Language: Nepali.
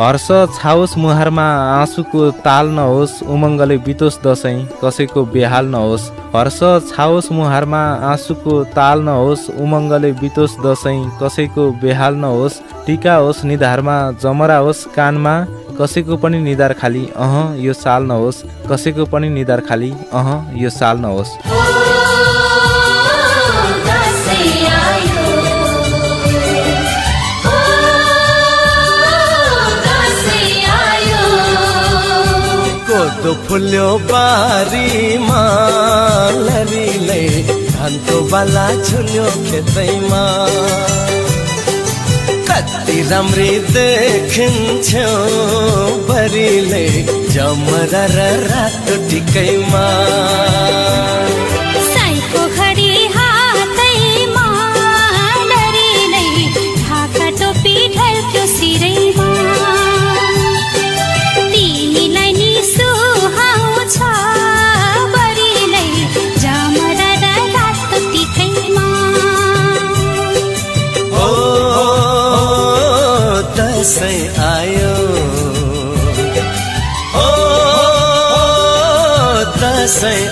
हर्ष छाओस् मुहारमा आँसुको ताल नहोस्, उमङ्गले बितोस् दसैँ कसैको बेहाल नहोस्। हर्ष छाओस् मुहारमा आँसुको ताल नहोस्, उमङ्गले बितोस् दसैँ कसैको बेहाल नहोस्। टीका होस् निधारमा, जमरा होस् कानमा, कसैको पनि निधार खाली यो साल नहोस्। कसैको पनि निधार खाली यो साल नहोस्। कोदो फुल्यो बारीमा लरीले, धानको बाला झुल्यो खेतैमा। कति राम्री देखिन्छौ बरीले, जमरा र रातो टिकैमा। साईको घडी हातैमा लरीले, ढाका टोपी ढल्क्यो सिरैमा। तिमीलाई नि सुहाउँछ बरीले, जमरा र रातो टिकैमा। दसैँ आयो, दसैँ